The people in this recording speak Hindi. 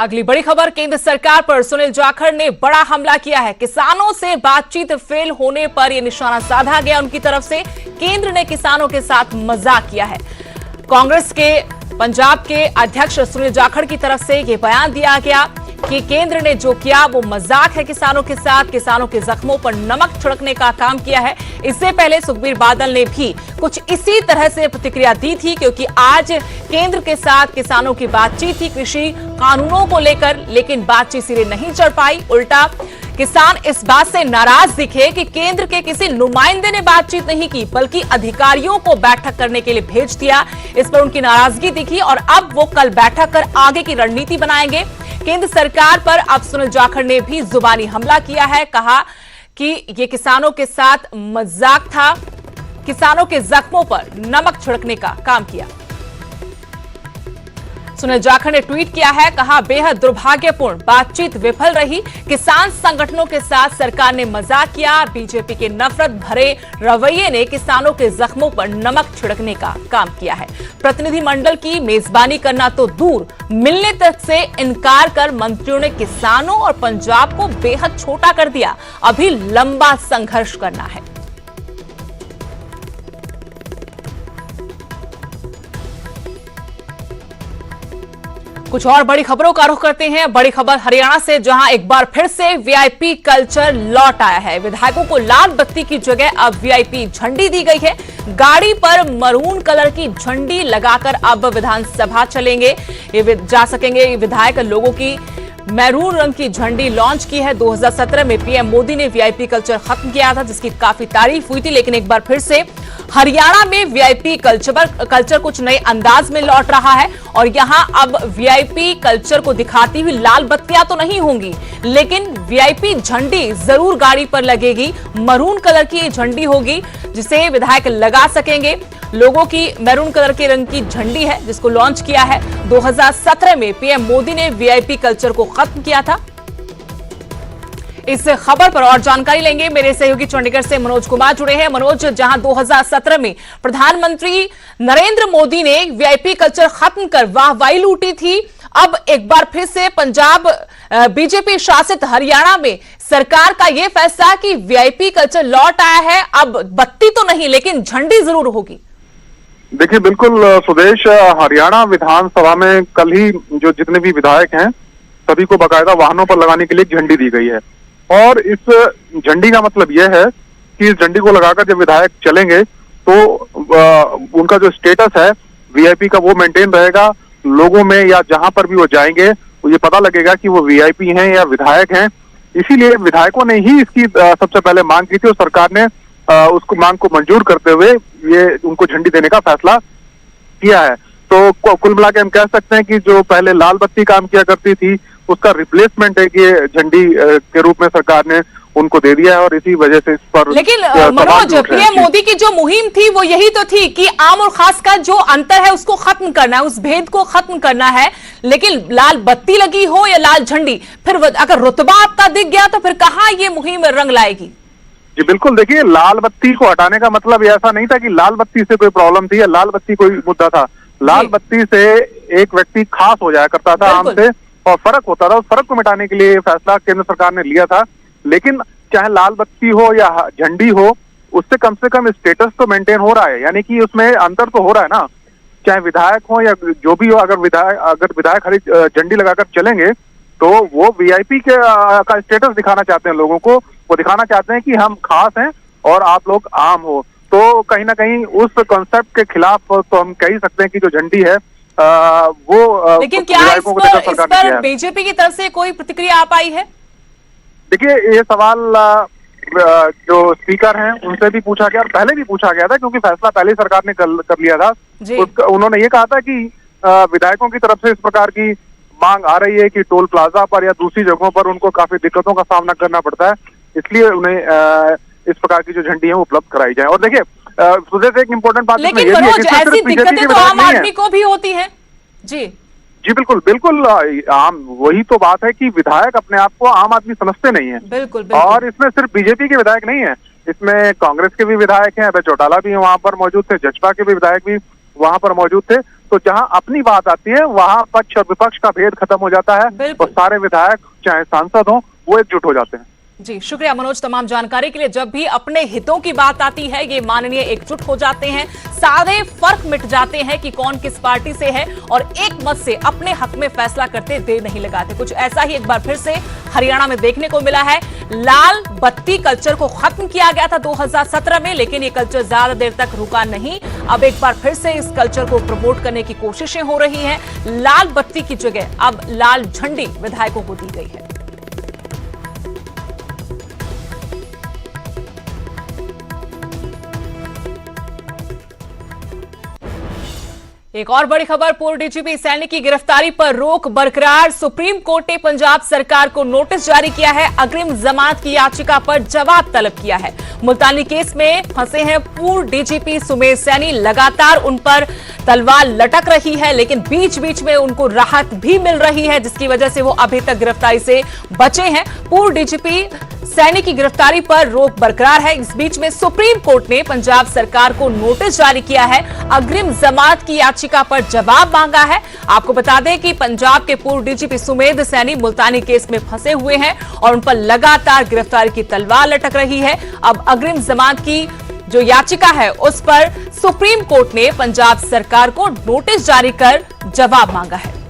अगली बड़ी खबर, केंद्र सरकार पर सुनील जाखड़ ने बड़ा हमला किया है। किसानों से बातचीत फेल होने पर यह निशाना साधा गया उनकी तरफ से। केंद्र ने किसानों के साथ मजाक किया है। कांग्रेस के पंजाब के अध्यक्ष सुनील जाखड़ की तरफ से यह बयान दिया गया कि केंद्र ने जो किया वो मजाक है किसानों के साथ, किसानों के जख्मों पर नमक छिड़कने का काम किया है। इससे पहले सुखबीर बादल ने भी कुछ इसी तरह से प्रतिक्रिया दी थी, क्योंकि आज केंद्र के साथ किसानों की बातचीत थी कृषि कानूनों को लेकर, लेकिन बातचीत सिरे नहीं चढ़ पाई। उल्टा किसान इस बात से नाराज दिखे कि केंद्र के किसी नुमाइंदे ने बातचीत नहीं की, बल्कि अधिकारियों को बैठक करने के लिए भेज दिया। इस पर उनकी नाराजगी दिखी और अब वो कल बैठक कर आगे की रणनीति बनाएंगे। केंद्र सरकार पर अब सुनील जाखड़ ने भी जुबानी हमला किया है। कहा कि ये किसानों के साथ मजाक था, किसानों के जख्मों पर नमक छिड़कने का काम किया। सुनील जाखड़ ने ट्वीट किया है, कहा बेहद दुर्भाग्यपूर्ण, बातचीत विफल रही। किसान संगठनों के साथ सरकार ने मजाक किया। बीजेपी के नफरत भरे रवैये ने किसानों के जख्मों पर नमक छिड़कने का काम किया है। प्रतिनिधिमंडल की मेजबानी करना तो दूर, मिलने तक से इनकार कर मंत्रियों ने किसानों और पंजाब को बेहद छोटा कर दिया। अभी लंबा संघर्ष करना है। कुछ और बड़ी खबरों का रुख करते हैं। बड़ी खबर हरियाणा से, जहां एक बार फिर से वीआईपी कल्चर लौट आया है। विधायकों को लाल बत्ती की जगह अब वीआईपी झंडी दी गई है। गाड़ी पर मरून कलर की झंडी लगाकर अब विधानसभा चलेंगे, ये जा सकेंगे विधायक। लोगों की मैरून रंग की झंडी लॉन्च की है। 2017 में पीएम मोदी ने वीआईपी कल्चर खत्म किया था, जिसकी काफी तारीफ हुई थी, लेकिन एक बार फिर से हरियाणा में वीआईपी कल्चर कुछ नए अंदाज में लौट रहा है। और यहां अब वीआईपी कल्चर को दिखाती हुई लाल बत्तियां तो नहीं होंगी, लेकिन वीआईपी झंडी जरूर गाड़ी पर लगेगी। मरून कलर की झंडी होगी जिसे विधायक लगा सकेंगे। लोगों की मैरून कलर के रंग की झंडी है जिसको लॉन्च किया है। 2017 में पीएम मोदी ने वीआईपी कल्चर को खत्म किया था। इस खबर पर और जानकारी लेंगे, मेरे सहयोगी चंडीगढ़ से मनोज कुमार जुड़े हैं। मनोज, जहां 2017 में प्रधानमंत्री नरेंद्र मोदी ने वीआईपी कल्चर खत्म कर वाहवाही लूटी थी, अब एक बार फिर से पंजाब बीजेपी शासित हरियाणा में सरकार का यह फैसला कि वीआईपी कल्चर लौट आया है। अब बत्ती तो नहीं, लेकिन झंडी जरूर होगी। देखिए, बिल्कुल सुदेश, हरियाणा विधानसभा में कल ही जो जितने भी विधायक हैं सभी को बाकायदा वाहनों पर लगाने के लिए एक झंडी दी गई है। और इस झंडी का मतलब यह है कि इस झंडी को लगाकर जब विधायक चलेंगे तो उनका जो स्टेटस है वीआईपी का वो मेंटेन रहेगा। लोगों में या जहां पर भी वो जाएंगे वो ये पता लगेगा कि वो वीआईपी हैं या विधायक हैं। इसीलिए विधायकों ने ही इसकी सबसे पहले मांग की थी और सरकार ने उसको मांग को मंजूर करते हुए ये उनको झंडी देने का फैसला किया है। तो कुल मिला के हम कह सकते हैं कि जो पहले लाल बत्ती काम किया करती थी उसका रिप्लेसमेंट है कि झंडी के रूप में सरकार ने उनको दे दिया है। और इसी वजह से इस पर लेकिन मनोज, पीएम मोदी की जो मुहिम थी वो यही तो थी कि आम और खास का जो अंतर है उसको खत्म करना है, उस भेद को खत्म करना है। लेकिन लाल बत्ती लगी हो या लाल झंडी, फिर अगर रुतबा आपका दिख गया तो फिर कहां ये मुहिम रंग लाएगी? जी बिल्कुल, देखिए, लाल बत्ती को हटाने का मतलब ऐसा नहीं था कि लाल बत्ती से कोई प्रॉब्लम थी या लाल बत्ती कोई मुद्दा था। लाल बत्ती से एक व्यक्ति खास हो जाया करता था आम से और फर्क होता था। उस फर्क को मिटाने के लिए फैसला केंद्र सरकार ने लिया था। लेकिन चाहे लाल बत्ती हो या झंडी हो, उससे कम से कम स्टेटस तो मेंटेन हो रहा है, यानी कि उसमें अंतर तो हो रहा है ना। चाहे विधायक हो या जो भी हो, अगर विधायक हरी झंडी लगाकर चलेंगे तो वो वीआईपी का स्टेटस दिखाना चाहते हैं लोगों को। वो दिखाना चाहते हैं कि हम खास हैं और आप लोग आम हो। तो कहीं ना कहीं उस कॉन्सेप्ट के खिलाफ तो हम कह ही सकते हैं कि जो झंडी है वो। लेकिन क्या इस पर बीजेपी की तरफ से कोई प्रतिक्रिया आ पाई है? देखिए, ये सवाल जो स्पीकर हैं उनसे भी पूछा गया और पहले भी पूछा गया था, क्योंकि फैसला पहले सरकार ने कर लिया था। उन्होंने ये कहा था कि विधायकों की तरफ से इस प्रकार की मांग आ रही है कि टोल प्लाजा पर या दूसरी जगहों पर उनको काफी दिक्कतों का सामना करना पड़ता है, इसलिए उन्हें इस प्रकार की जो झंडी है वो उपलब्ध कराई जाए। और देखिए, एक इम्पोर्टेंट बात, लेकिन मनोज, ऐसी दिक्कतें तो आम आदमी को भी होती है। जी बिल्कुल आम वही तो बात है कि विधायक अपने आप को आम आदमी समझते नहीं है। बिल्कुल। और इसमें सिर्फ बीजेपी के विधायक नहीं है, इसमें कांग्रेस के भी विधायक हैं, अभय चौटाला भी वहां पर मौजूद थे, जजपा के भी विधायक भी वहां पर मौजूद थे। तो जहां अपनी बात आती है वहां पक्ष और विपक्ष का भेद खत्म हो जाता है और सारे विधायक चाहे सांसद हों वो एकजुट हो जाते हैं। जी शुक्रिया मनोज तमाम जानकारी के लिए। जब भी अपने हितों की बात आती है ये माननीय एकजुट हो जाते हैं, सारे फर्क मिट जाते हैं कि कौन किस पार्टी से है और एक मत से अपने हक में फैसला करते देर नहीं लगाते। कुछ ऐसा ही एक बार फिर से हरियाणा में देखने को मिला है। लाल बत्ती कल्चर को खत्म किया गया था 2017 में, लेकिन ये कल्चर ज्यादा देर तक रुका नहीं। अब एक बार फिर से इस कल्चर को प्रमोट करने की कोशिशें हो रही हैं। लाल बत्ती की जगह अब लाल झंडी विधायकों को दी गई है। एक और बड़ी खबर, पूर्व डीजीपी सैनी की गिरफ्तारी पर रोक बरकरार। सुप्रीम कोर्ट ने पंजाब सरकार को नोटिस जारी किया है। अग्रिम जमानत की याचिका पर जवाब तलब किया है। मुल्तानी केस में फंसे हैं पूर्व डीजीपी सुमेध सैनी। लगातार उन पर तलवार लटक रही है, लेकिन बीच बीच में उनको राहत भी मिल रही है, जिसकी वजह से वो अभी तक गिरफ्तारी से बचे हैं। पूर्व डीजीपी सैनी की गिरफ्तारी पर रोक बरकरार है। इस बीच में सुप्रीम कोर्ट ने पंजाब सरकार को नोटिस जारी किया है। अग्रिम जमानत की याचिका पर जवाब मांगा है। आपको बता दें कि पंजाब के पूर्व डीजीपी सुमेध सैनी मुल्तानी केस में फंसे हुए हैं और उन पर लगातार गिरफ्तारी की तलवार लटक रही है। अब अग्रिम जमानत की जो याचिका है उस पर सुप्रीम कोर्ट ने पंजाब सरकार को नोटिस जारी कर जवाब मांगा है।